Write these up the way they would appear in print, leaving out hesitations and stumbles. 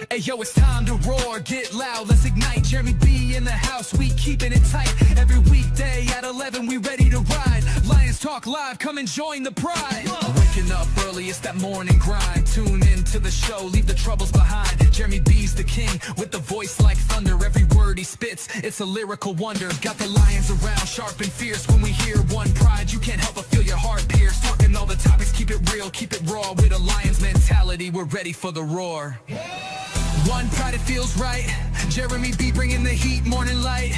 Hey yo, it's time to roar, get loud, let's ignite. Jeremy B in the house, we keeping it tight. Every weekday at 11, we ready to ride. Lions Talk Live, come and join the pride. Waking up early, it's that morning grind. Tune in to the show, leave the troubles behind. Jeremy B's the king, with the voice like thunder. Every word he spits, it's a lyrical wonder. Got the lions around, sharp and fierce. When we hear one pride, you can't help but feel your heart pierce. Talking all the topics, keep it real, keep it raw. With a lion's mentality, we're ready for the roar. One pride, it feels right. Jeremy B bringing the heat, morning light.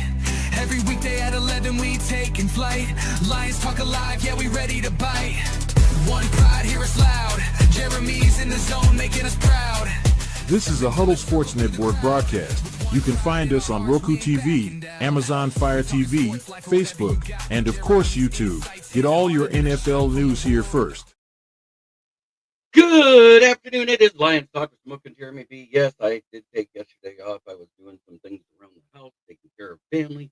Every weekday at 11 we taking flight. Lions Talk Alive, yeah, we ready to bite. One pride, hear us loud. Jeremy's in the zone, making us proud. This is a Huddle Sports Network broadcast. You can find us on Roku TV, Amazon Fire TV, Facebook, and of course YouTube. Get all your NFL news here first. Good afternoon. It is Lions Talk with Smoke and Jeremy B. Yes, I did take yesterday off. I was doing some things around the house, taking care of family.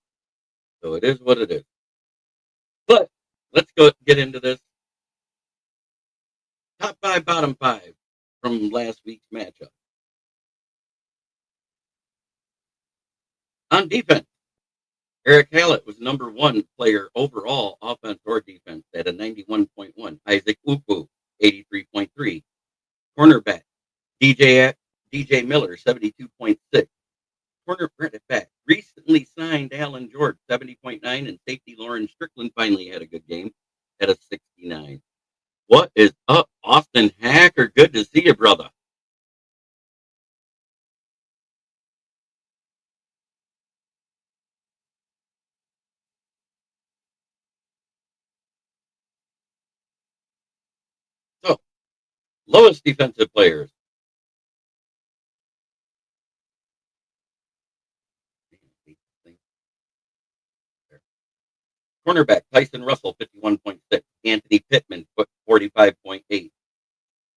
So it is what it is. But let's go get into this. Top 5, bottom 5 from last week's matchup. On defense, Eric Hallett was number 1 player overall, offense or defense, at a 91.1. Isaac Ukwu, 83.3. Cornerback, DJ Miller, 72.6. Cornerback, recently signed Alan George, 70.9. And safety Lauren Strickland finally had a good game at a 69. What is up, Austin Hacker? Good to see you, brother. So, lowest defensive players. Cornerback, Tyson Russell, 51.6. Anthony Pittman, 45.8.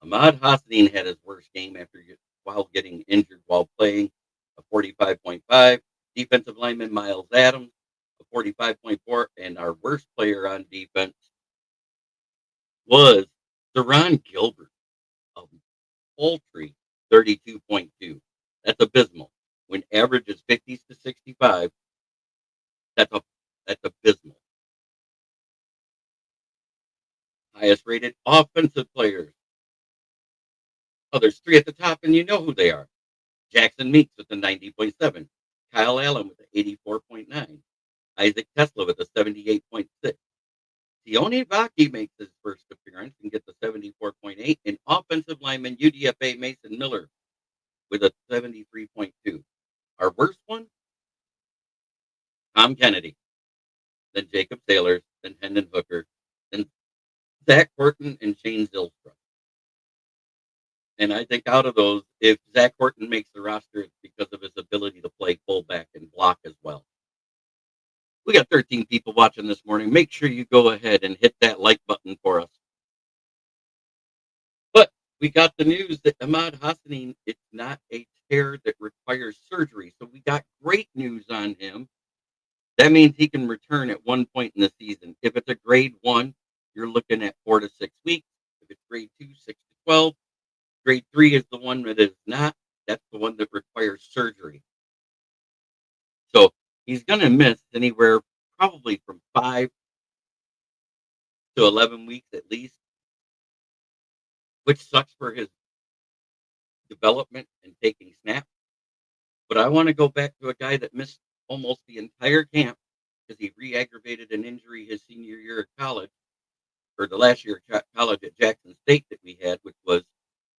Ahmad Hassnein had his worst game while getting injured while playing, a 45.5. Defensive lineman Miles Adams, a 45.4. And our worst player on defense was Deron Gilbert, a paltry 32.2. That's abysmal. When average is 50s to 65, that's abysmal. Highest rated offensive players. Oh, there's 3 at the top, and you know who they are. Jackson Meeks with a 90.7. Kyle Allen with a 84.9. Isaac Tesla with a 78.6. Sione Vaki makes his first appearance and gets a 74.8. And offensive lineman UDFA Mason Miller with a 73.2. Our worst one? Tom Kennedy. Then Jacob Sailors. Then Hendon Hooker. Then Zach Horton and Shane Zylstra. And I think out of those, if Zach Horton makes the roster, it's because of his ability to play fullback and block as well. We got 13 people watching this morning. Make sure you go ahead and hit that like button for us. But we got the news that Ahmad Hassnein, it's not a tear that requires surgery. So we got great news on him. That means he can return at one point in the season. If it's a grade 1, you're looking at 4 to 6 weeks. If it's grade 2, 6 to 12. Grade 3 is the one that is not. That's the one that requires surgery. So he's going to miss anywhere probably from 5 to 11 weeks at least, which sucks for his development and taking snaps. But I want to go back to a guy that missed almost the entire camp because he re-aggravated an injury his senior year of college, or the last year of college at Jackson State that we had, which was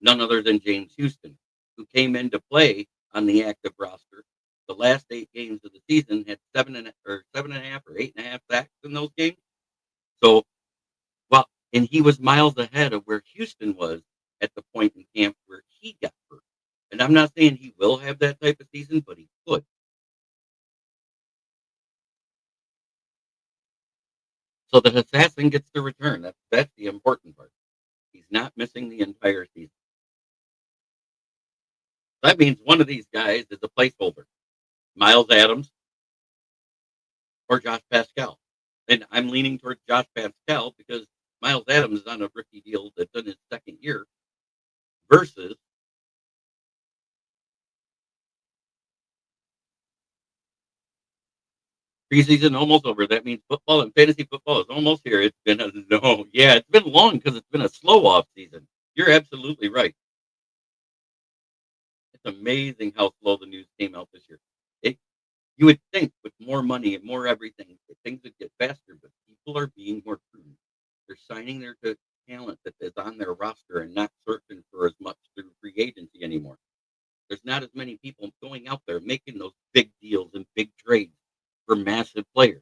none other than James Houston, who came into play on the active roster. The last 8 games of the season had 7.5 or 8.5 sacks in those games. So, and he was miles ahead of where Houston was at the point in camp where he got hurt. And I'm not saying he will have that type of season, but he could. So the assassin gets to return. That's the important part. He's not missing the entire season. That means one of these guys is a placeholder. Miles Adams or Josh Pascal. And I'm leaning towards Josh Pascal because Miles Adams is on a rookie deal that's in his second year versus Preseason almost over. That means football and fantasy football is almost here. It's been a no, yeah, it's been long because it's been a slow off season. You're absolutely right. It's amazing how slow the news came out this year. It, you would think with more money and more everything, that things would get faster, but people are being more prudent. They're signing their good talent that is on their roster and not searching for as much through free agency anymore. There's not as many people going out there making those big deals and big trades for massive players.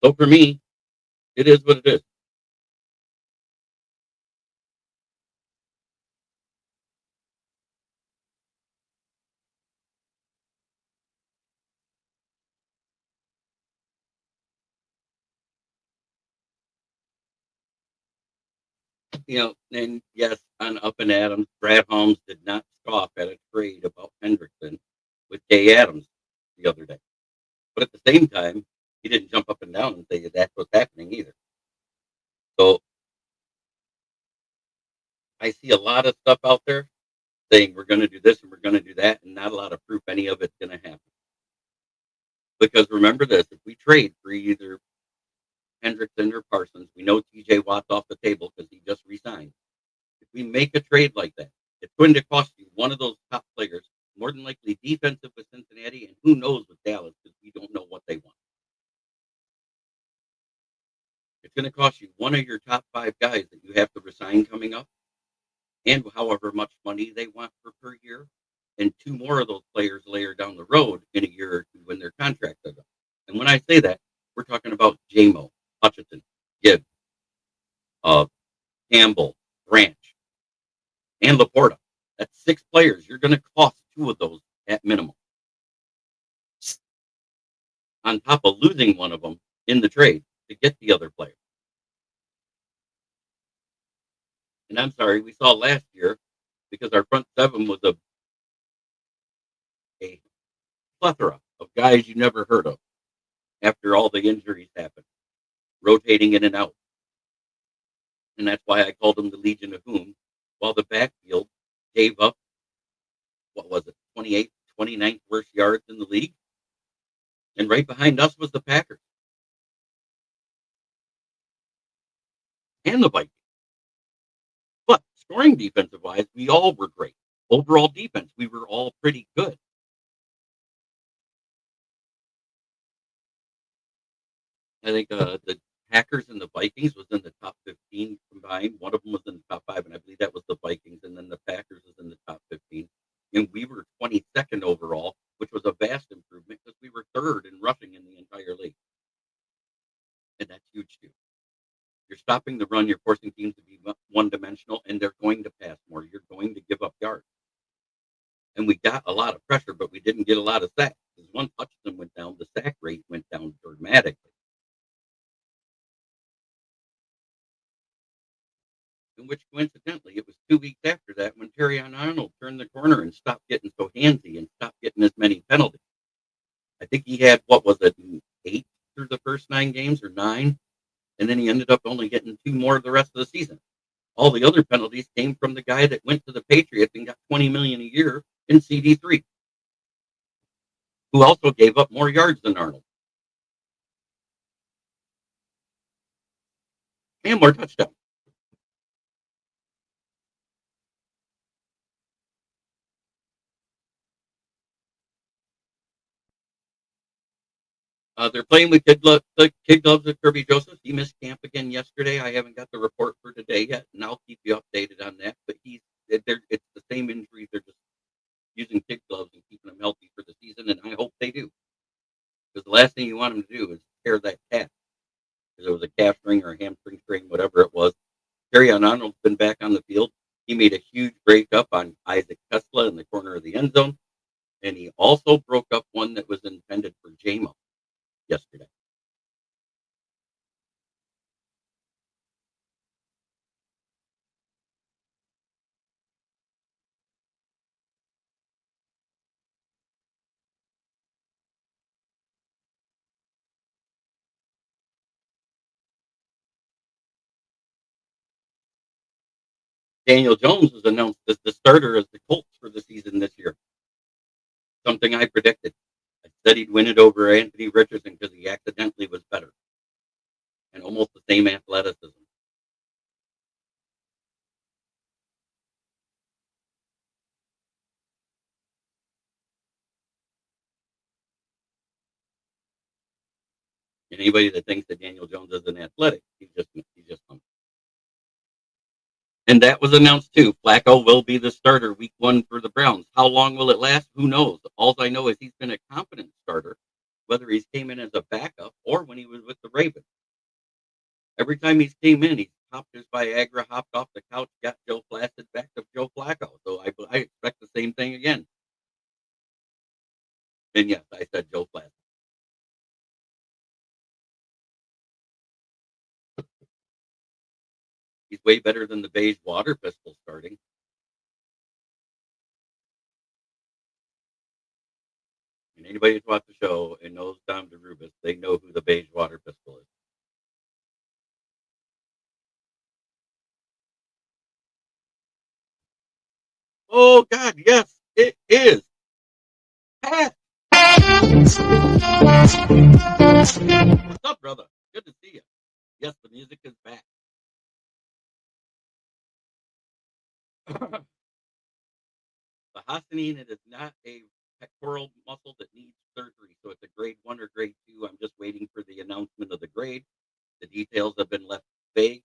So for me, it is what it is. And yes, on Up and Adams, Brad Holmes did not scoff at a trade about Hendrickson with Jay Adams the other day. But at the same time, he didn't jump up and down and say that that's what's happening either. So I see a lot of stuff out there saying we're going to do this and we're going to do that, and not a lot of proof any of it's going to happen. Because remember this: if we trade for either Hendrickson or Parsons, we know T.J. Watt's off the table because he just resigned. If we make a trade like that, it's going to cost you one of those top players, more than likely defensive with Cincinnati, and who knows with Dallas because we don't know what they want. It's going to cost you one of your top five guys that you have to resign coming up, and however much money they want for per year, and two more of those players later down the road in a year or two when their contracts are up. And when I say that, we're talking about JMO, Hutchinson, Gibbs, uh, Campbell, Branch, and Laporta. That's six players. You're going to cost two of those at minimum, on top of losing one of them in the trade to get the other player. And I'm sorry, we saw last year because our front seven was a plethora of guys you never heard of after all the injuries happened, rotating in and out. And that's why I called them the Legion of Whom, while the backfield gave up, what was it, 28th, 29th worst yards in the league. And right behind us was the Packers and the Vikings. But scoring defensive wise, we all were great. Overall defense, we were all pretty good. I think the Packers and the Vikings was in the top 15 combined. One of them was in the top five, and I believe that was the Vikings. And then the Packers was in the top 15. And we were 22nd overall, which was a vast improvement because we were third in rushing in the entire league. And that's huge too. You're stopping the run. You're forcing teams to be one dimensional, and they're going to pass more. You're going to give up yards. And we got a lot of pressure, but we didn't get a lot of sacks. Because once Hutchinson went down, the sack rate went down dramatically. In which coincidentally, it was 2 weeks after that when Terry Arnold turned the corner and stopped getting so handsy and stopped getting as many penalties. I think he had, what was it, 8 through the first 9 games or 9, and then he ended up only getting 2 more the rest of the season. All the other penalties came from the guy that went to the Patriots and got $20 million a year in CD3, who also gave up more yards than Arnold and more touchdowns. They're playing with the kid gloves with Kirby Joseph. He missed camp again yesterday. I haven't got the report for today yet, and I'll keep you updated on that. But it's the same injuries. They're just using kid gloves and keeping them healthy for the season, and I hope they do. Because the last thing you want them to do is tear that calf. Because it was a calf string or a hamstring strain, whatever it was. Terry Arnold's been back on the field. He made a huge breakup on Isaac Tesla in the corner of the end zone, and he also broke up one that was intended for JMO yesterday. Daniel Jones was announced as the starter as the Colts for the season this year. Something I predicted. I said he'd win it over Anthony Richardson because he accidentally was better and almost the same athleticism. Anybody that thinks that Daniel Jones isn't athletic, he's just and that was announced too. Flacco will be the starter week 1 for the Browns. How long will it last? Who knows? All I know is he's been a competent starter, whether he's came in as a backup or when he was with the Ravens. Every time he's came in, he popped his Viagra, hopped off the couch, got Joe Flacid back to Joe Flacco. So I expect the same thing again. And yes, I said Joe Flacid. He's way better than the beige water pistol starting. And anybody who's watched the show and knows Dom DeRubis, they know who the beige water pistol is. Oh God, yes, it is. Pat, what's up, brother? Good to see you. Yes, the music is back. The Hassnein, it is not a pectoral muscle that needs surgery, so it's a grade 1 or grade 2. I'm just waiting for the announcement of the grade. The details have been left vague,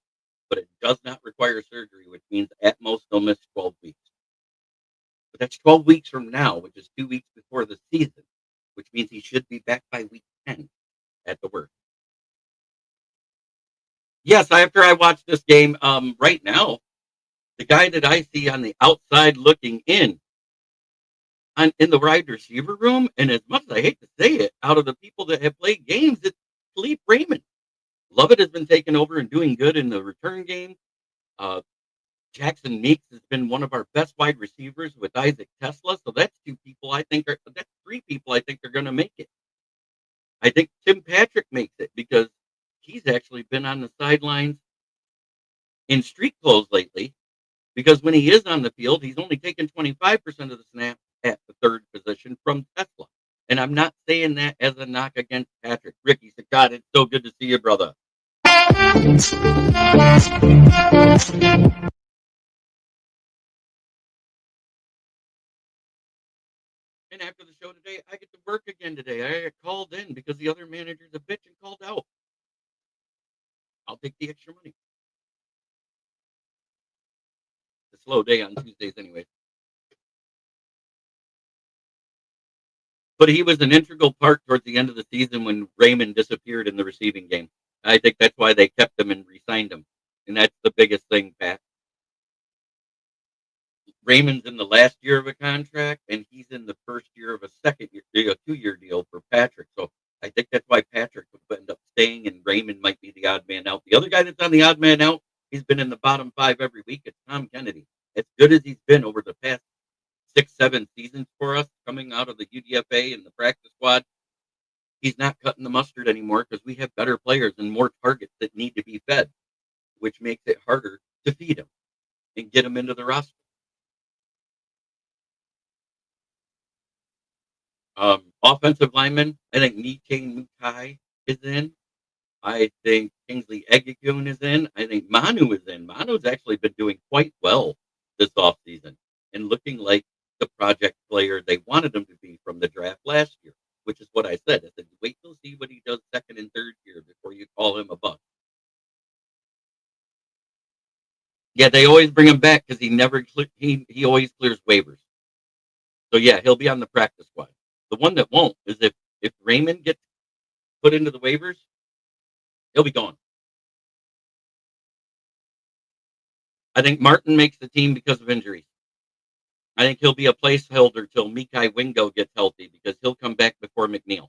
but it does not require surgery, which means at most they'll miss 12 weeks. But that's 12 weeks from now, which is 2 weeks before the season, which means he should be back by week 10 at the worst. Yes, after I watch this game, right now, the guy that I see on the outside looking in the wide receiver room, and as much as I hate to say it, out of the people that have played games, it's Philippe Raymond. Lovett has been taking over and doing good in the return game. Uh, Jackson Meeks has been one of our best wide receivers with Isaac Tesla. So that's that's 3 people I think are going to make it. I think Tim Patrick makes it because he's actually been on the sidelines in street clothes lately. Because when he is on the field, he's only taken 25% of the snaps at the third position from Tesla. And I'm not saying that as a knock against Patrick. Ricky said, God, it's so good to see you, brother. And after the show today, I get to work again today. I got called in because the other manager's a bitch and called out. I'll take the extra money. It's a slow day on Tuesdays anyway. But he was an integral part towards the end of the season when Raymond disappeared in the receiving game. I think that's why they kept him and re-signed him. And that's the biggest thing, Pat. Raymond's in the last year of a contract, and he's in the first year of a second year, a 2-year deal for Patrick. So I think that's why Patrick would end up staying, and Raymond might be the odd man out. The other guy that's on the odd man out, he's been in the bottom 5 every week. It's Tom Kennedy. As good as he's been over the past 6, 7 seasons for us, coming out of the UDFA and the practice squad, he's not cutting the mustard anymore because we have better players and more targets that need to be fed, which makes it harder to feed him and get him into the roster. Offensive lineman, I think Niche Mukai is in. I think Kingsley Egekun is in. I think Manu is in. Manu's actually been doing quite well this offseason and looking like the project player they wanted him to be from the draft last year, which is what I said. I said, wait till see what he does second and third year before you call him a bust. Yeah, they always bring him back because he always clears waivers. So yeah, he'll be on the practice squad. The one that won't is if Raymond gets put into the waivers, he'll be gone. I think Martin makes the team because of injuries. I think he'll be a placeholder till Mikai Wingo gets healthy because he'll come back before McNeil.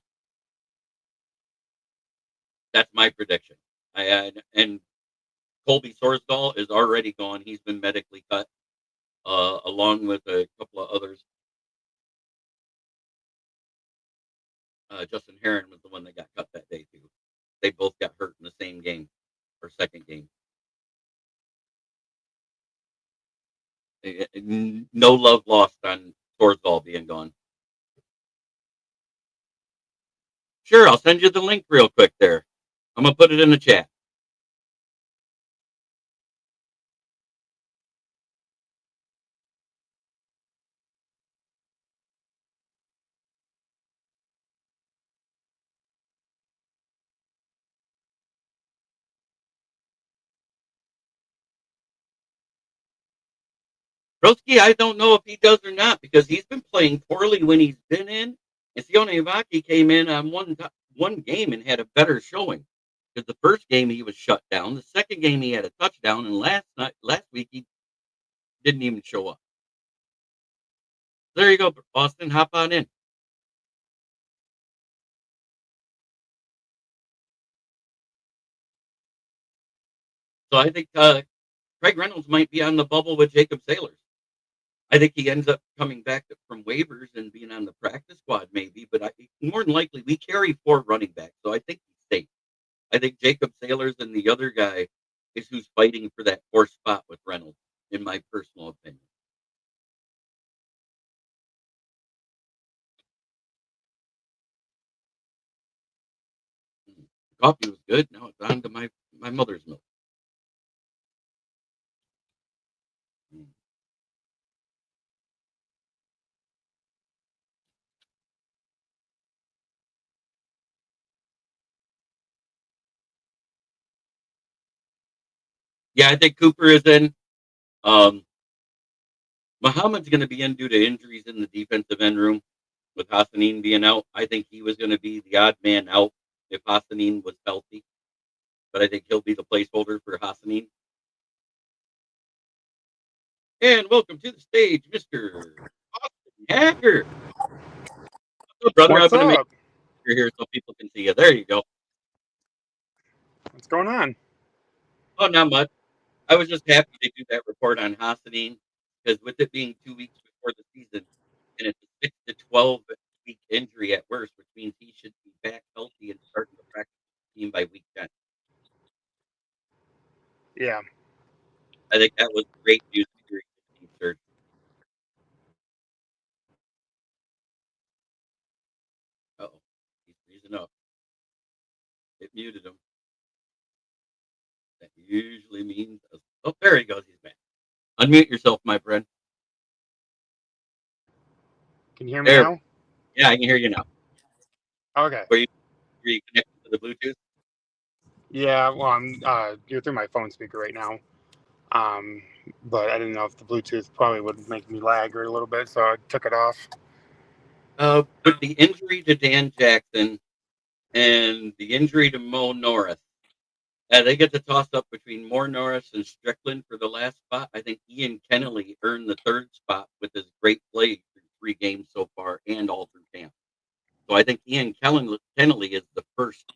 That's my prediction. And Colby Sorsdahl is already gone. He's been medically cut, along with a couple of others. Justin Heron was the one that got cut that day too. They both got hurt in the same game or second game. No love lost on Torsvall being gone. Sure, I'll send you the link real quick there. I'm gonna put it in the chat. Broski, I don't know if he does or not because he's been playing poorly when he's been in. And Sione Ivaki came in on one game and had a better showing. Because the first game he was shut down, the second game he had a touchdown, and last week he didn't even show up. There you go, Austin. Hop on in. So I think Craig Reynolds might be on the bubble with Jacob Sailors. I think he ends up coming back from waivers and being on the practice squad, maybe. But more than likely, we carry 4 running backs, so I think he's safe. I think Jacob Sailors and the other guy is who's fighting for that 4th spot with Reynolds, in my personal opinion. Coffee was good. Now it's on to my mother's milk. Yeah, I think Cooper is in. Muhammad's going to be in due to injuries in the defensive end room with Hassnein being out. I think he was going to be the odd man out if Hassnein was healthy. But I think he'll be the placeholder for Hassnein. And welcome to the stage, Mr. Austin Hacker. So, brother, What's I'm going to make up? you here so people can see you. There you go. What's going on? Oh, not much. I was just happy to do that report on Hassnein because with it being 2 weeks before the season and it's a 6 to 12 week injury at worst, which means he should be back healthy and starting to practice with the team by week 10. Yeah. I think that was great news during the team surgery. Uh-oh. He's freezing up. It muted him. That usually means... Oh, there he goes. He's back. Unmute yourself, my friend. Can you hear me There. now? Yeah, I can hear you now. Okay. Were you connected to the Bluetooth? Yeah, well, I'm you're through my phone speaker right now. But I didn't know if the Bluetooth probably would make me lag a little bit, so I took it off. With the injury to Dan Jackson and the injury to Mo Norris, they get to toss up between Mo Norris and Strickland for the last spot. I think Ian Kennelly earned the 3rd spot with his great play through 3 games so far and all through camp. So I think Ian Kennelly is the first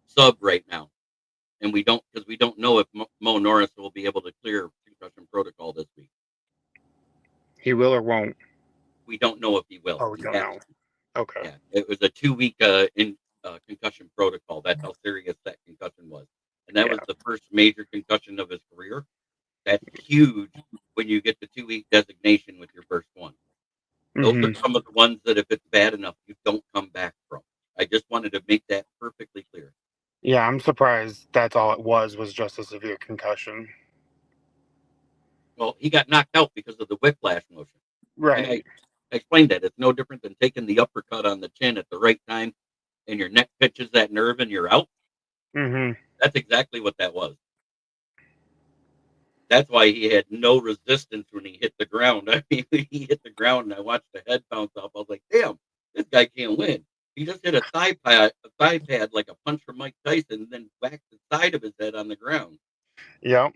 sub right now. And we don't know if Mo Norris will be able to clear concussion protocol this week. He will or won't? We don't know if he will. Oh, we don't know. Okay. Yeah, it was a 2-week concussion protocol. That's how serious that concussion was. And that was the first major concussion of his career. That's huge when you get the 2-week designation with your first one. Those are some of the ones that if it's bad enough, you don't come back from. I just wanted to make that perfectly clear. Yeah, I'm surprised that's all it was just a severe concussion. Well, he got knocked out because of the whiplash motion. Right. And I explained that. It's no different than taking the uppercut on the chin at the right time and your neck pitches that nerve and you're out. That's exactly what that was. That's why he had no resistance when he hit the ground. I mean, he hit the ground and I watched the head bounce off. I was like, damn, this guy can't win. He just hit a thigh pad like a punch from Mike Tyson and then whacked the side of his head on the ground. Yep.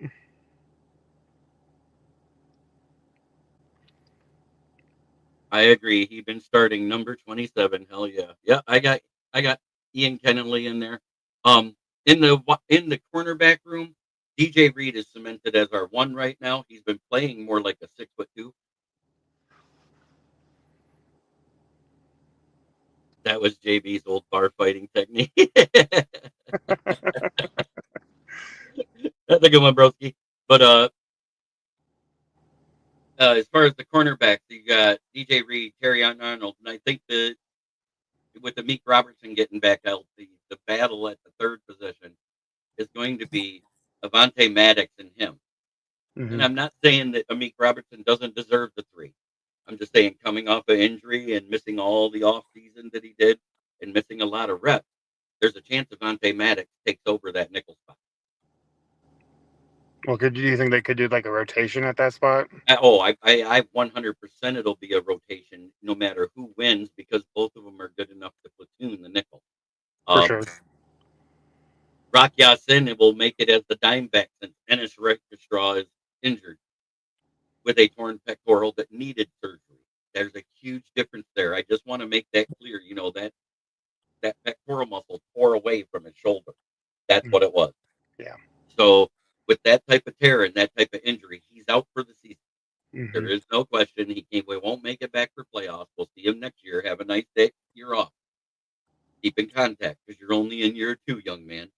I agree. He's been starting number 27. Hell yeah. Yeah, I got Ian Kennelly in there. In the cornerback room, DJ Reed is cemented as our 1 right now. He's been playing more like a 6'2". That was JB's old bar fighting technique. That's a good one, broski. But As far as the cornerbacks, you got DJ Reed, Terry Arnold, and I think that with the Meek Robertson getting back healthy, the battle at the third position is going to be Avante Maddox and him. And Hmm. I'm not saying that Amik Robertson doesn't deserve the 3. I'm just saying coming off an injury and missing all the off season that he did and missing a lot of reps, there's a chance Avante Maddox takes over that nickel spot. Well, do you think they could do like a rotation at that spot? I 100% it'll be a rotation no matter who wins because both of them are good enough to platoon the nickel. For sure. Rock Ya-Sin will make it as the dime back since Ennis Registraw is injured with a torn pectoral that needed surgery. There's a huge difference there. I just want to make that clear. You know, that pectoral muscle tore away from his shoulder. That's what it was. Yeah. So with that type of tear and that type of injury, he's out for the season. Mm-hmm. There is no question. We won't make it back for playoffs. We'll see him next year. Have a nice day. You're off. Keep in contact because you're only in year 2, young man.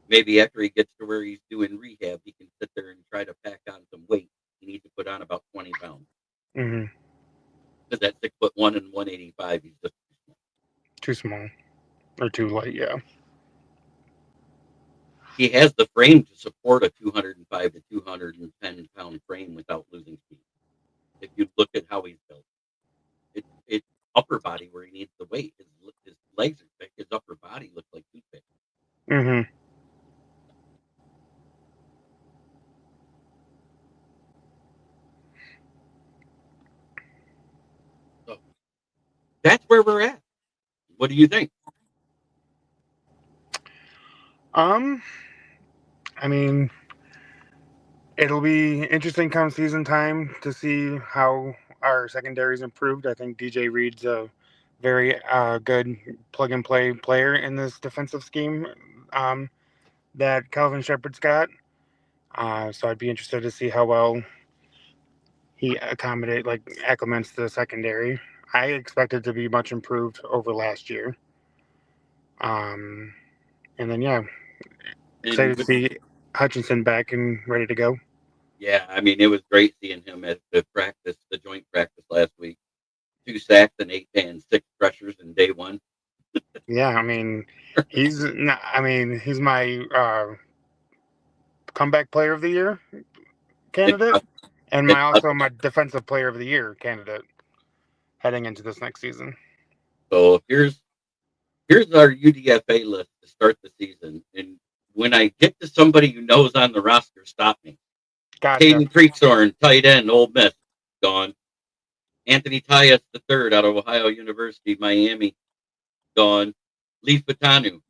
Maybe after he gets to where he's doing rehab, he can sit there and try to pack on some weight. He needs to put on about 20 pounds. Mm-hmm. Because at 6'1" and 185, he's just too small or too light. Yeah. He has the frame to support a 205 to 210 pound frame without losing speed. If you look at how he's built, it's upper body where he needs the weight. His legs are thick. His upper body looks like toothpick. Mm-hmm. So that's where we're at. What do you think? I mean, it'll be interesting come season time to see how our secondary's improved. I think DJ Reed's a very good plug and play player in this defensive scheme that Calvin Shepard's got. So I'd be interested to see how well he acclimates to the secondary. I expect it to be much improved over last year. And then excited to see Hutchinson back and ready to go. Yeah, I mean, it was great seeing him at the joint practice last week. 2 sacks and 6 pressures in day 1. Yeah, I mean, he's my comeback player of the year candidate, and my defensive player of the year candidate heading into this next season. So here's our UDFA list to start the season, and when I get to somebody who knows on the roster, stop me. Gotcha. Caden Creekthorne, tight end, Ole Miss, gone. Anthony Tyus III out of Ohio University, Miami, gone. Leaf Batanu,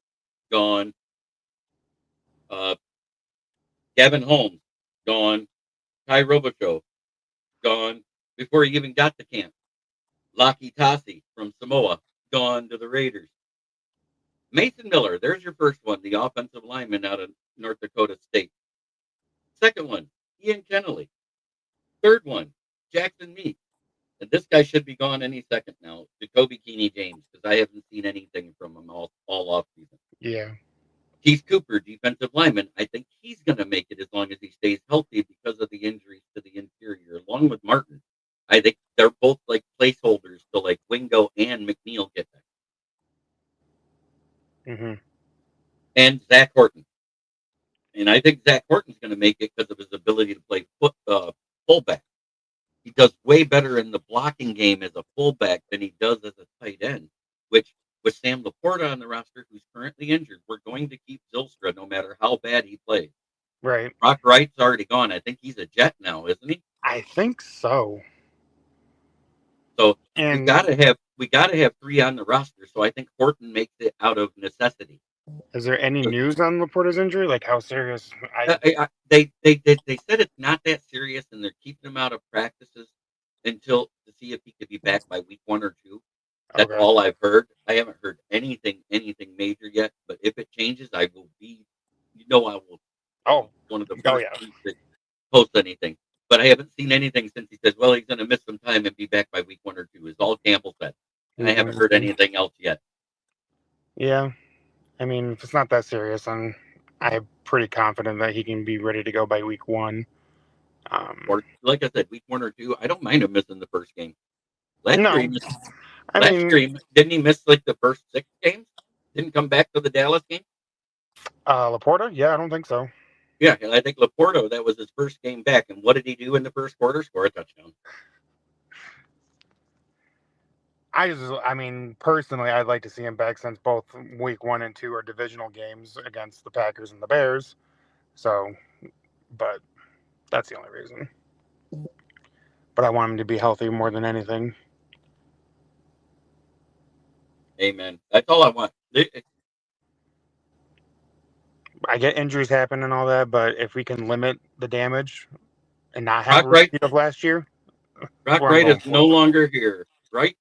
gone. Gavin Holmes, gone. Ty Robichaux, gone before he even got to camp. Laki Tasi from Samoa, gone to the Raiders. Mason Miller, there's your first one, the offensive lineman out of North Dakota State. Second one, Ian Kennelly. Third one, Jackson Meek. And this guy should be gone any second now, Jacoby Keeney James, because I haven't seen anything from him all off season. Yeah. Keith Cooper, defensive lineman. I think he's going to make it as long as he stays healthy because of the injuries to the interior, along with Martin. I think they're both like placeholders to like Wingo and McNeil get back. Mm-hmm. And Zach Horton. And I think Zach Horton's going to make it because of his ability to play fullback. He does way better in the blocking game as a fullback than he does as a tight end, which with Sam Laporta on the roster, who's currently injured, we're going to keep Zylstra no matter how bad he plays. Right. Brock Wright's already gone. I think he's a Jet now, isn't he? I think so. So we gotta have 3 on the roster. So I think Horton makes it out of necessity. Is there any news on Laporta's injury? Like how serious? They said it's not that serious, and they're keeping him out of practices until to see if he could be back by week 1 or 2. That's all I've heard. I haven't heard anything major yet. But if it changes, I will be. I will. Oh, one of the first to post anything. But I haven't seen anything since he says, well, he's going to miss some time and be back by week 1 or 2. Is all Campbell said, and I haven't heard anything else yet. Yeah. I mean, if it's not that serious, I'm pretty confident that he can be ready to go by week 1. Or like I said, week 1 or 2, I don't mind him missing the first game. Last No, year, he missed, I last mean, year didn't he miss like the first 6 games? Didn't come back to the Dallas game? Laporta? Yeah, I don't think so. Yeah, and I think Laporto, that was his first game back. And what did he do in the first quarter? Score a touchdown. I mean, personally, I'd like to see him back since both week 1 and 2 are divisional games against the Packers and the Bears. So, but that's the only reason. But I want him to be healthy more than anything. Amen. That's all I want. I get injuries happen and all that, but if we can limit the damage and not have Brock a Wright, repeat of last year, Brock where I'm Wright is going no for. longer here. Right?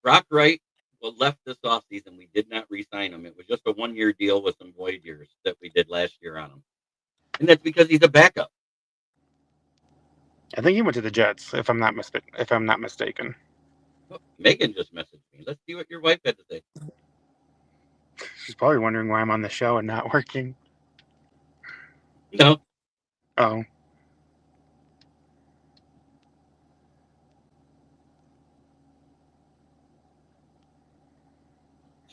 Brock Wright left this offseason. We did not re-sign him. It was just a 1-year deal with some void years that we did last year on him. And that's because he's a backup. I think he went to the Jets, if I'm not mistaken. Oh, Megan just messaged me. Let's see what your wife had to say. She's probably wondering why I'm on the show and not working. No. Oh.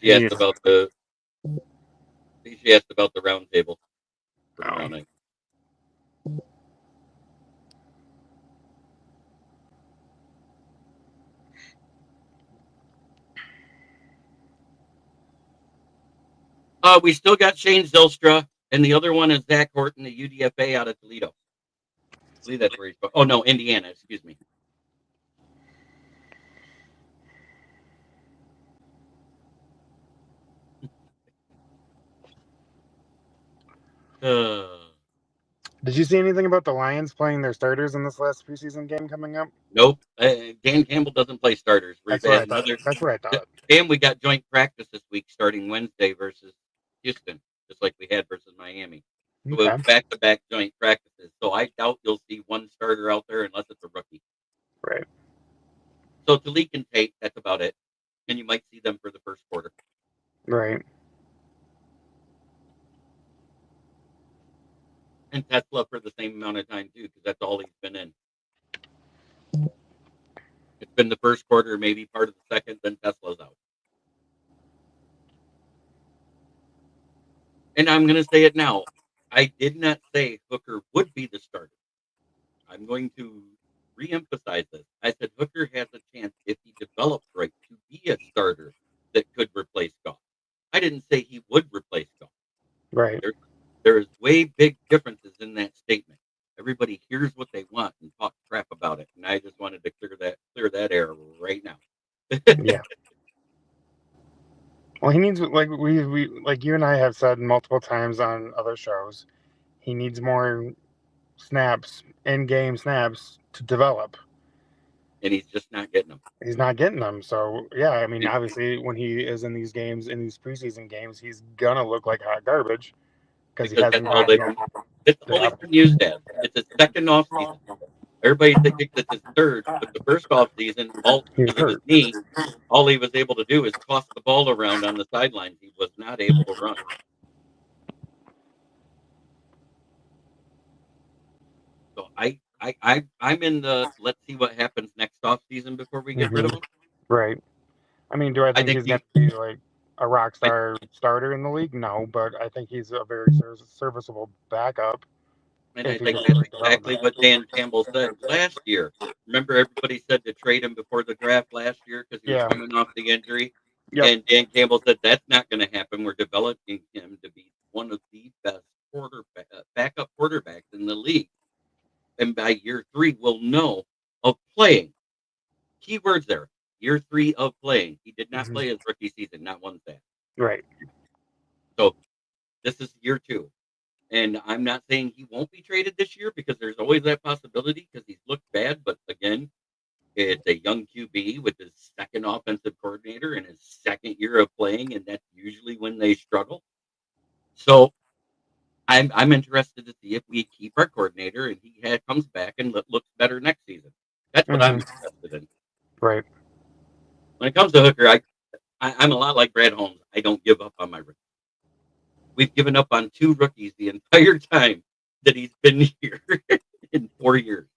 She asked about the round table for tomorrow Oh. night. We still got Shane Zylstra, and the other one is Zach Horton, the UDFA out of Toledo. I believe that's where he's from. Oh, no, Indiana, excuse me. Did you see anything about the Lions playing their starters in this last preseason game coming up? Nope. Dan Campbell doesn't play starters. That's what I thought. And we got joint practice this week starting Wednesday versus Houston, just like we had versus Miami. So Okay. back-to-back joint practices. So I doubt you'll see one starter out there unless it's a rookie. Right. So Talik and Tate, that's about it. And you might see them for the first quarter. Right. And Tesla for the same amount of time, too, because that's all he's been in. It's been the first quarter, maybe part of the second, then Tesla's out. And I'm going to say it now. I did not say Hooker would be the starter. I'm going to re-emphasize this. I said Hooker has a chance, if he develops right, to be a starter that could replace Goff. I didn't say he would replace Goff. Right. There's way big differences in that statement. Everybody hears what they want and talks crap about it, and I just wanted to clear that air right now. Yeah. Well, he needs, like we like you and I have said multiple times on other shows, he needs more snaps, in-game snaps to develop. And he's just not getting them. He's not getting them. So yeah, I mean, obviously, when he is in these games, in these preseason games, he's gonna look like hot garbage because he hasn't that's all they've been. It's all he's been used as. It's his second off season. Everybody thinks it's his third, but the first off season, all because of his knee, all he was able to do is toss the ball around on the sidelines. He was not able to run. So I'm in the let's see what happens next off season before we get rid of him. Right. I mean, do I think he's going to be like a rock star starter in the league? No, but I think he's a very serviceable backup. And I think that's exactly what Dan Campbell said last year. Remember, everybody said to trade him before the draft last year because he was coming off the injury. Yep. And Dan Campbell said that's not going to happen. We're developing him to be one of the best backup quarterbacks in the league. And by year 3, we'll know of playing. Keywords there. Year 3 of playing. He did not play his rookie season, not one thing. Right. So this is year 2. And I'm not saying he won't be traded this year because there's always that possibility because he's looked bad. But again, it's a young QB with his second offensive coordinator in his second year of playing, and that's usually when they struggle. So I'm interested to see if we keep our coordinator and he comes back and looks better next season. That's what I'm interested in. Right. When it comes to Hooker, I'm a lot like Brad Holmes. I don't give up on my rookie. We've given up on 2 rookies the entire time that he's been here. in 4 years.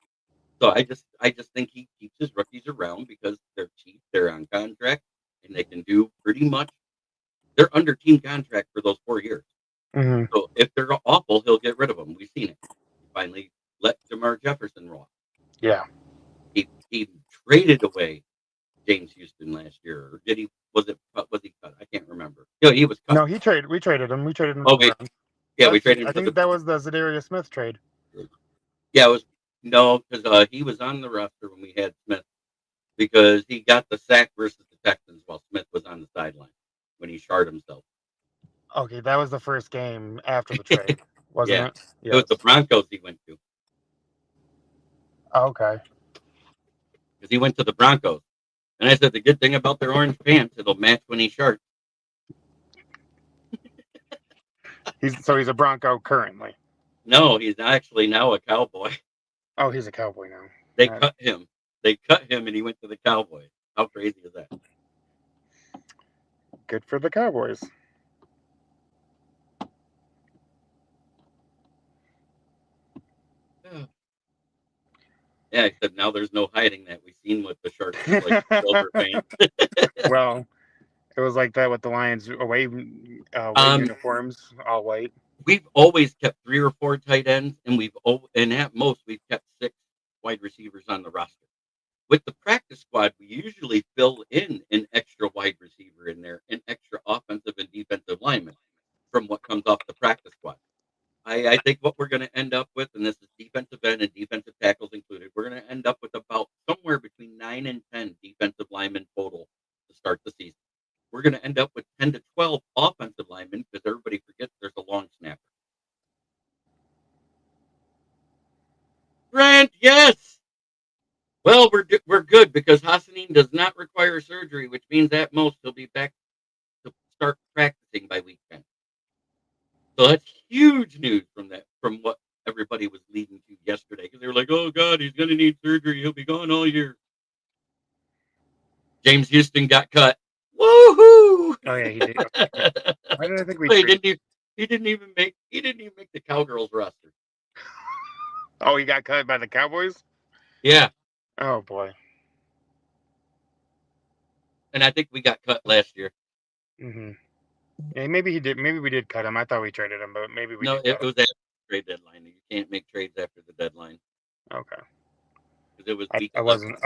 So I just think he keeps his rookies around because they're cheap, they're on contract, and they can do pretty much. They're under team contract for those 4 years. Hmm. So if they're awful, he'll get rid of them. We've seen it. He finally let Jamar Jefferson roll. Yeah. He traded away James Houston last year, or did he? Was he cut? I can't remember. No, he was cut. No, we traded him. We traded him. Okay, yeah, we traded him. I think that was the Zadarius Smith trade. Yeah, it was because he was on the roster when we had Smith because he got the sack versus the Texans while Smith was on the sideline when he shard himself. Okay, that was the first game after the trade, wasn't Yeah. it? It was the Broncos he went to Oh, okay. because he went to the Broncos. And I said the good thing about their orange pants, it'll match when he sharks. He's a Bronco currently. No, he's actually now a Cowboy. Oh, he's a Cowboy now. They cut him. They cut him, and he went to the Cowboys. How crazy is that? Good for the Cowboys. Yeah, except now there's no hiding that. We've seen what the Sharks look like silver paint. Well, it was like that with the Lions away uniforms, all white. We've always kept 3 or 4 tight ends, and at most we've kept 6 wide receivers on the roster. With the practice squad, we usually fill in an extra wide receiver in there, an extra offensive and defensive lineman from what comes off the practice squad. I think what we're going to end up with, and this is defensive end and defensive tackles included, we're going to end up with about somewhere between 9 and 10 defensive linemen total to start the season. We're going to end up with 10 to 12 offensive linemen because everybody forgets there's a long snapper. Grant, yes. Well, we're good because Hassnein does not require surgery, which means at most he'll be back to start practicing by week 10. So that's huge news from what everybody was leading to yesterday because they were like, "Oh God, he's going to need surgery. He'll be gone all year." James Houston got cut. Woohoo! Oh yeah, he did. Why did I think he didn't even make the Cowgirls roster. Oh, he got cut by the Cowboys? Yeah. Oh boy. And I think we got cut last year. Mm-hmm. Yeah, maybe he did. Maybe we did cut him. I thought we traded him, but maybe we did. It was after the trade deadline. You can't make trades after the deadline. Okay. Because it was. I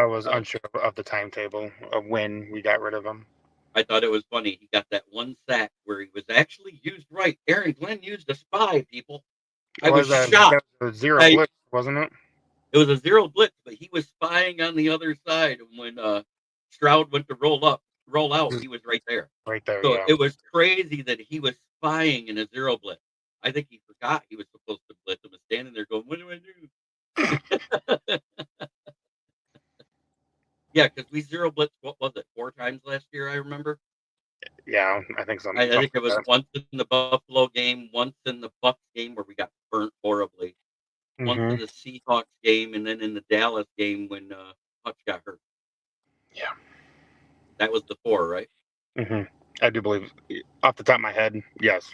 was unsure of the timetable of when we got rid of him. I thought it was funny. He got that one sack where he was actually used right. Aaron Glenn used a spy, people. I was shocked. That was a zero blitz, wasn't it? It was a zero blitz, but he was spying on the other side. And when Stroud went to roll out, he was right there. Right there, So yeah. it was crazy that he was spying in a zero blitz. I think he forgot he was supposed to blitz and was standing there going, "What do I do?" Yeah, because we zero blitzed, what was it, 4 times last year, I remember? Yeah, I think so. I think it was once in the Buffalo game, once in the Bucs game where we got burnt horribly, once in the Seahawks game, and then in the Dallas game when Hutch got hurt. Yeah. That was the 4, right? Mm-hmm. I do believe, off the top of my head, yes.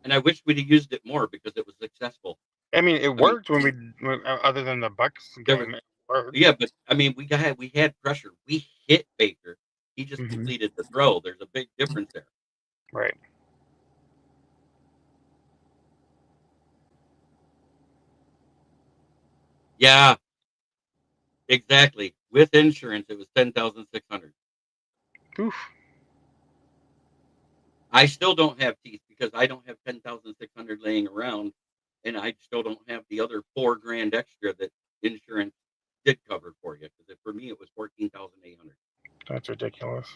And I wish we'd have used it more because it was successful. I mean, it worked when other than the Bucks game. It worked. Yeah, but I mean, we had pressure. We hit Baker. He just completed the throw. There's a big difference there. Right. Yeah. Exactly. With insurance, it was 10,600. Oof. I still don't have teeth because I don't have 10,600 laying around, and I still don't have the other $4,000 extra that insurance did cover for you. Because for me, it was 14,800. That's ridiculous.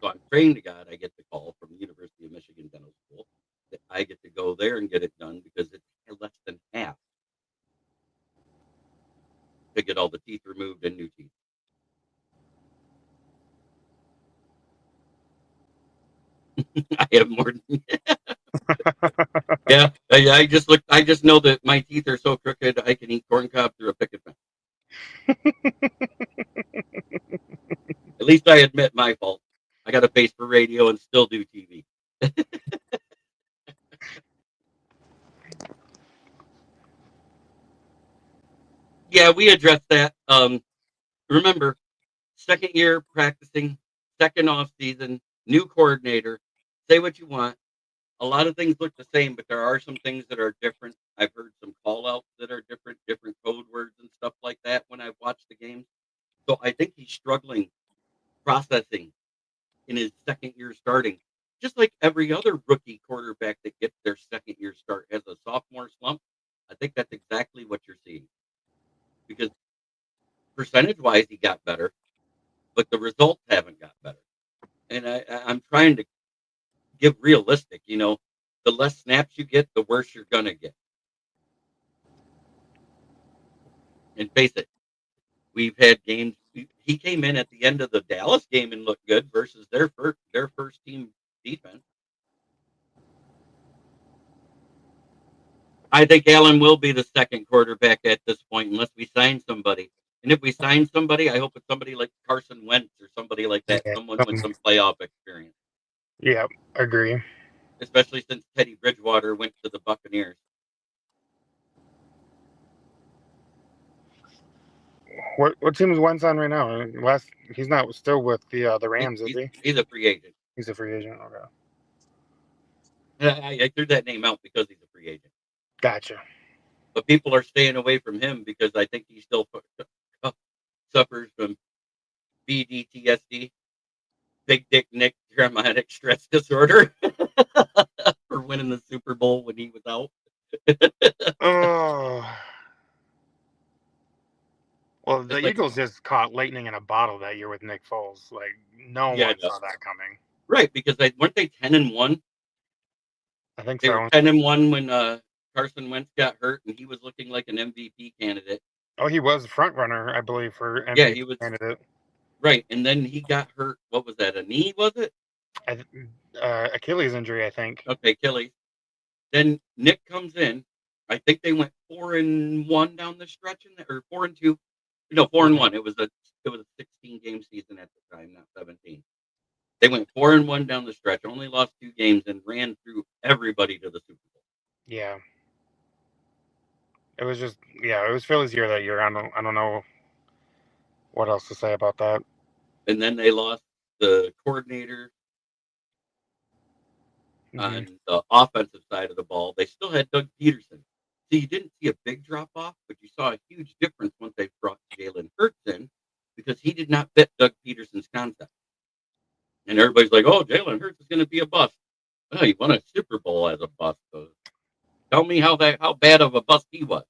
So I'm praying to God I get the call from the University of Michigan Dental School that I get to go there and get it done because it's less than half to get all the teeth removed and new teeth. I have more than yeah. I just know that my teeth are so crooked I can eat corn cob through a picket fence. At least I admit my fault. I got a face for radio and still do TV. Yeah, we addressed that. Remember, second year practicing, second off season, new coordinator. Say what you want. A lot of things look the same, but there are some things that are different. I've heard some call outs that are different code words and stuff like that when I've watched the games. So I think he's struggling processing in his second year starting, just like every other rookie quarterback that gets their second year start has a sophomore slump. I think that's exactly what you're seeing because percentage wise, he got better, but the results haven't got better. And I'm trying to give realistic, the less snaps you get, the worse you're going to get. And face it, we've had games. He came in at the end of the Dallas game and looked good versus their first team defense. I think Allen will be the second quarterback at this point unless we sign somebody. And if we sign somebody, I hope it's somebody like Carson Wentz or somebody like that, Yeah, someone with some playoff experience. Yeah, agree. Especially since Teddy Bridgewater went to the Buccaneers. What team is Wentz on right now? He's not still with the Rams, is he? He's a free agent. He's a free agent. Okay, I threw that name out because he's a free agent. gotcha. But people are staying away from him because I think he still suffers from BDTSD, Big Dick Nick traumatic stress disorder, for winning the Super Bowl when he was out. Oh, well, the It's like, Eagles just caught lightning in a bottle that year with Nick Foles. Like no yeah, one no. saw that coming. Right, because weren't they 10-1? I think They so. were 10-1 when Carson Wentz got hurt and he was looking like an MVP candidate. Oh, he was a front runner, I believe, for MVP Yeah, he was. candidate. Right, and then he got hurt. What was that? A knee, was it? Achilles injury, I think. Okay, Achilles. Then Nick comes in. I think they went 4-1 down the stretch, or 4-2. No, 4-1. It was a 16 game season at the time, not 17. They went 4-1 down the stretch, only lost 2 games, and ran through everybody to the Super Bowl. Yeah. It was just it was Philly's year that year. I don't know what else to say about that. And then they lost the coordinator on the offensive side of the ball. They still had Doug Peterson. So you didn't see a big drop off, but you saw a huge difference once they brought Jalen Hurts in because he did not fit Doug Peterson's concept. And everybody's like, oh, Jalen Hurts is going to be a bust. Oh, he won a Super Bowl as a bust. So tell me how bad of a bust he was.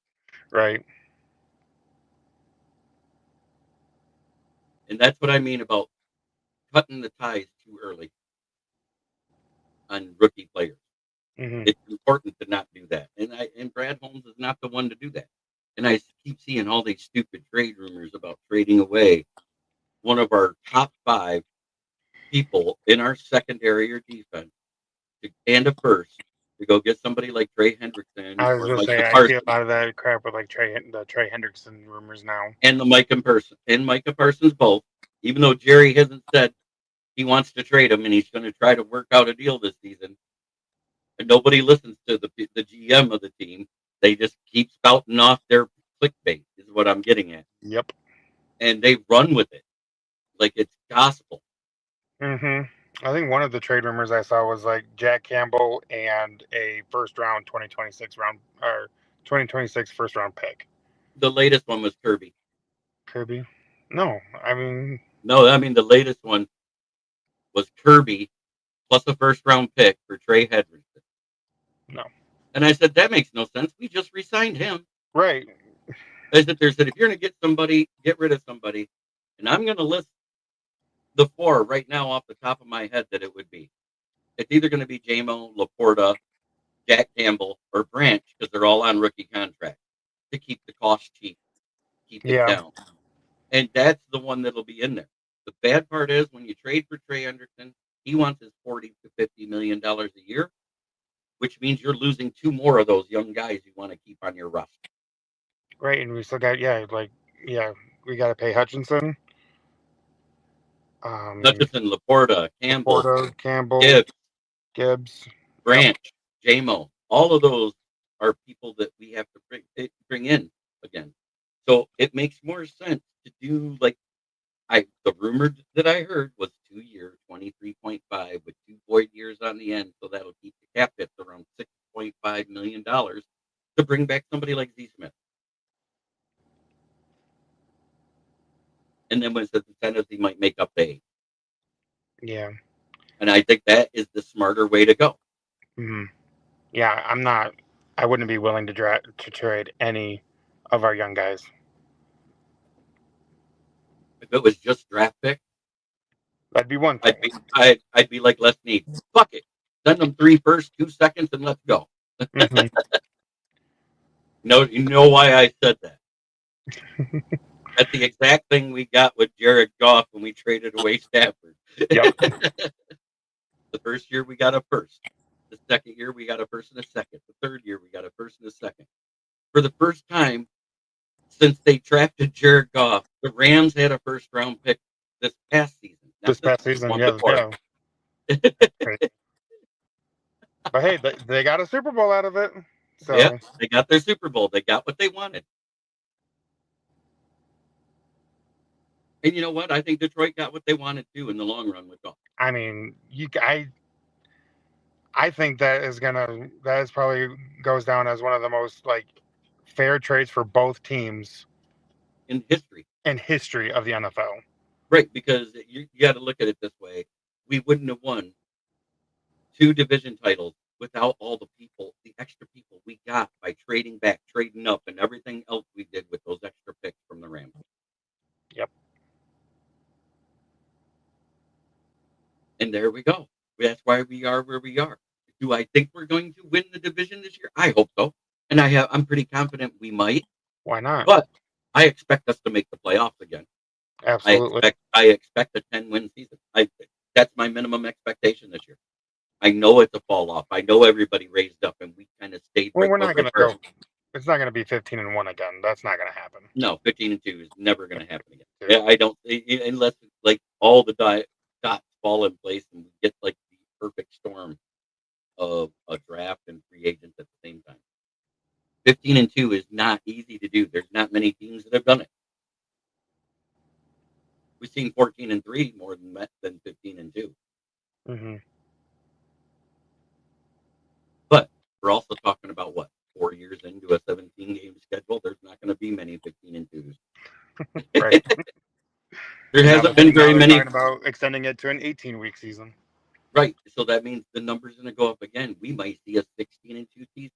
Right. And that's what I mean about cutting the ties too early on rookie players. It's important to not do that. And Brad Holmes is not the one to do that. And I keep seeing all these stupid trade rumors about trading away one of our top 5 people in our secondary or defense and a first to go get somebody like Trey Hendrickson I was or going to Micah say, I Parsons. see a lot of that crap with like Trey Hendrickson rumors now. And the Micah Parsons both, even though Jerry hasn't said he wants to trade him and he's going to try to work out a deal this season. And nobody listens to the GM of the team. They just keep spouting off their clickbait is what I'm getting at. Yep. And they run with it like it's gospel. I think one of the trade rumors I saw was like Jack Campbell and a first round 2026 first round pick. The latest one was Kirby. Kirby? No, I mean the latest one was Kirby plus a first round pick for Trey Hendrickson. No. And I said, that makes no sense. We just re-signed him. Right. I said, if you're going to get somebody, get rid of somebody. And I'm going to list the 4 right now off the top of my head that it would be. It's either going to be Jamo, Laporta, Jack Campbell, or Branch because they're all on rookie contracts to keep the cost cheap, keep it down. And that's the one that'll be in there. The bad part is when you trade for Trey Hendrickson, he wants his $40 to $50 million a year, which means you're losing 2 more of those young guys you want to keep on your roster. Right, and we still got we got to pay Hutchinson. Hutchinson, Laporta, Campbell, Gibbs, Branch, Jamo, all of those are people that we have to bring in again. So it makes more sense to do like the rumor that I heard was 2 year, 23.5 with 2 void years on the end, so that'll keep the cap hits around $6.5 million to bring back somebody like Z Smith. And then with the incentives, he might make up the 8. Yeah. And I think that is the smarter way to go. Hmm. Yeah, I wouldn't be willing to trade any of our young guys. If it was just draft pick, That'd be one thing. I'd be like Les Snead. Fuck it. Send them 3 firsts, 2 seconds, and let's go. Mhm. No, you know why I said that? That's the exact thing we got with Jared Goff when we traded away Stafford. Yep. The first year we got a first. The second year we got a first and a second. The third year we got a first and a second. For the first time since they drafted Jared Goff, the Rams had a first round pick this past season. This past season, one yeah. before. Great. But hey, they got a Super Bowl out of it. So Yeah, they got their Super Bowl. They got what they wanted. And you know what? I think Detroit got what they wanted to in the long run with Goff. I mean, I think that is probably goes down as one of the most like fair trades for both teams In history. in history of the NFL. Right, because you got to look at it this way. We wouldn't have won 2 division titles without all the extra people we got by trading back, trading up, and everything else we did with those extra picks from the Rams. Yep. And there we go. That's why we are where we are. Do I think we're going to win the division this year? I hope so. And I'm pretty confident we might. Why not? But I expect us to make the playoffs again. Absolutely. I expect a 10-win season. That's my minimum expectation this year. I know it's a fall off. I know everybody raised up and we kind of stayed. Well, we're not going to go. It's not going to be 15-1 again. That's not going to happen. No, 15-2 is never going to happen again. Yeah, I don't unless like all the dots fall in place and we get like the perfect storm of a draft and free agents at the same time. 15-2 is not easy to do. There's not many teams that have done it. We've seen 14-3 more than 15-2. Mm-hmm. But we're also talking about what 4 years into a 17-game schedule. There's not going to be many 15-2s. Right. There hasn't been very many. Talking about extending it to an 18-week season. Right. So that means the number's going to go up again. We might see a 16-2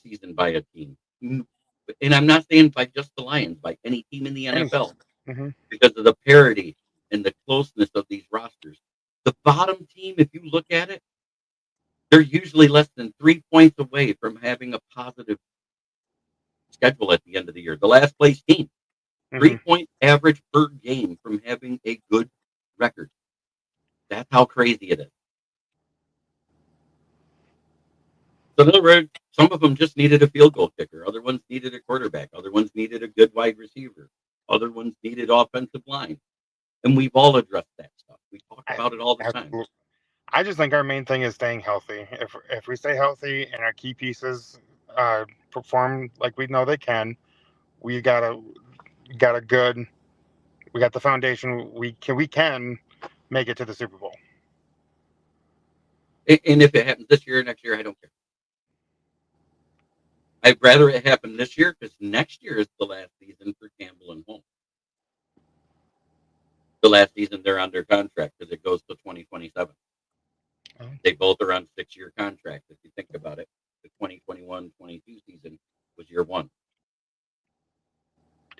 season by a team. And I'm not saying by just the Lions, by any team in the NFL. Mm-hmm. Because of the parity and the closeness of these rosters. The bottom team, if you look at it, they're usually less than 3 points away from having a positive schedule at the end of the year. The last place team, 3-point average per game from having a good record. That's how crazy it is. So in other words, some of them just needed a field goal kicker. Other ones needed a quarterback. Other ones needed a good wide receiver. Other ones needed offensive line. And we've all addressed that stuff. We talk about it all the time. I just think our main thing is staying healthy. If we stay healthy and our key pieces perform like we know they can, we got the foundation. We can make it to the Super Bowl. And if it happens this year or next year, I don't care. I'd rather it happen this year because next year is the last season for Campbell and Holmes. The last season they're under contract because it goes to 2027. Oh. They both are on 6-year contracts. If you think about it, the 2021-22 season was year 1.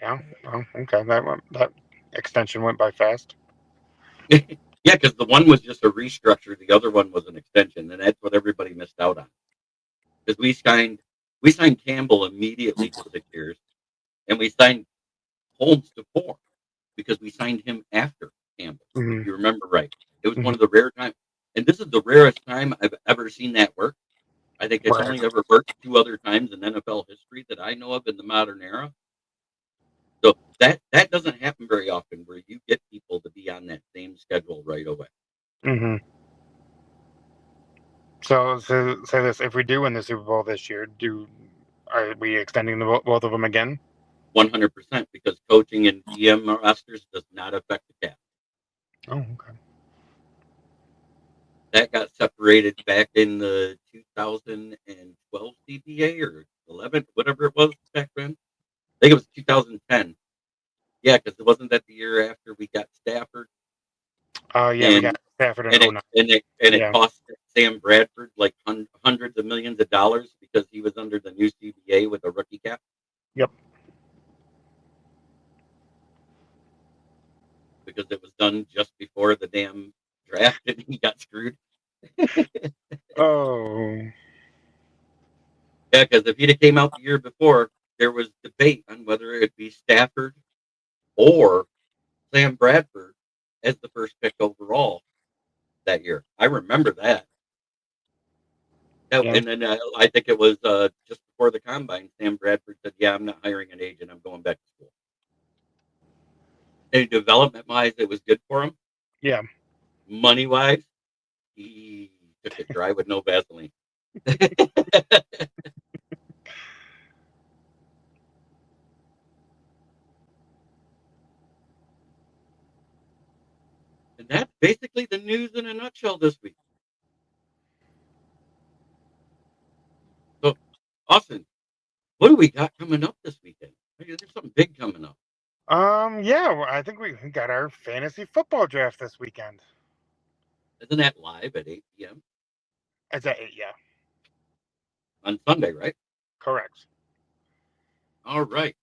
Yeah. Oh, okay. That extension went by fast. Yeah, because the one was just a restructure. The other one was an extension, and that's what everybody missed out on. Because we signed Campbell immediately to 6 years, and we signed Holmes to 4 because we signed him after Campbell. Mm-hmm. If you remember right, it was one of the rare times, and this is the rarest time I've ever seen that work. I think it's only ever worked 2 other times in NFL history that I know of in the modern era. So that doesn't happen very often, where you get people to be on that same schedule right away. Mm-hmm. So say this: if we do win the Super Bowl this year, are we extending both of them again? 100%, because coaching and GM rosters does not affect the cap. Oh, okay. That got separated back in the 2012 CBA or 11, whatever it was back then. I think it was 2010. Yeah, because it wasn't that the year after we got Stafford. Yeah, we got Stafford in 09. It Yeah. cost Sam Bradford like hundreds of millions of dollars because he was under the new CBA with a rookie cap. Yep. Because it was done just before the damn draft and he got screwed. Oh. Yeah, because if he'd have came out the year before, there was debate on whether it'd be Stafford or Sam Bradford as the first pick overall that year. I remember that. Yeah. And then I think it was just before the combine, Sam Bradford said, "Yeah, I'm not hiring an agent. I'm going back to school." And development-wise, it was good for him. Yeah. Money-wise, he took it dry with no Vaseline. And that's basically the news in a nutshell this week. So, Austin, what do we got coming up this weekend? There's something big coming up. Yeah, well, I think we got our fantasy football draft this weekend. Isn't that live at 8 p.m. It's at 8, yeah. on Sunday, right? Correct. All right.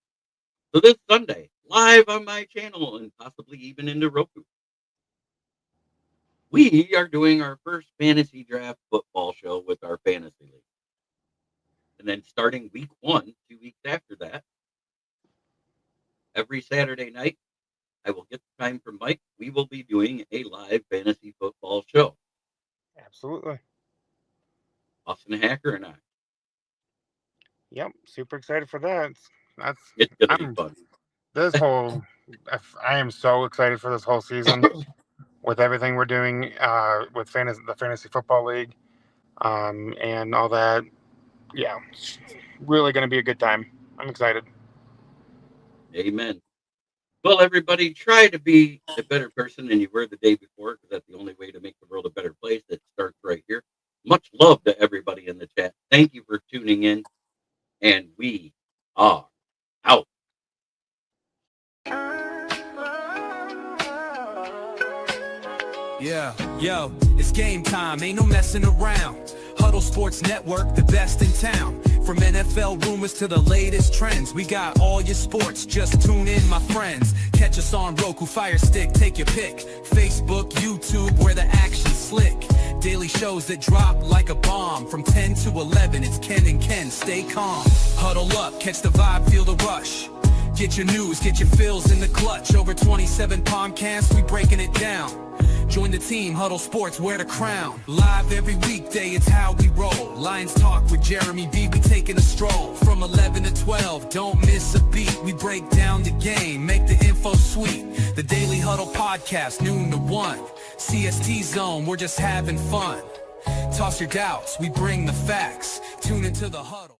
So this Sunday, live on my channel and possibly even into Roku, we are doing our first fantasy draft football show with our fantasy league. And then starting week 1, 2 weeks after that, every Saturday night, I will get the time from Mike. We will be doing a live fantasy football show. Absolutely. Austin Hacker and I. Yep. Super excited for that. It's going to be fun. This whole, I am so excited for this whole season with everything we're doing with the fantasy football league, and all that. Yeah, it's really going to be a good time. I'm excited. Amen. Well, everybody, try to be a better person than you were the day before, because that's the only way to make the world a better place. It starts right here. Much love to everybody in the chat. Thank you for tuning in, and we are out. Yeah, yo, it's game time, ain't no messing around. Huddle Sports Network, the best in town. From NFL rumors to the latest trends, we got all your sports, just tune in, my friends. Catch us on Roku, Fire Stick, take your pick. Facebook, YouTube, where the action's slick. Daily shows that drop like a bomb. From 10 to 11, it's Ken and Ken, stay calm. Huddle up, catch the vibe, feel the rush. Get your news, get your fills in the clutch. Over 27 podcasts, we breaking it down. Join the team, Huddle Sports, wear the crown. Live every weekday, it's how we roll. Lions Talk with Jeremy B, we taking a stroll. From 11 to 12, don't miss a beat. We break down the game, make the info sweet. The Daily Huddle Podcast, noon to 1. CST Zone, we're just having fun. Toss your doubts, we bring the facts. Tune into the Huddle.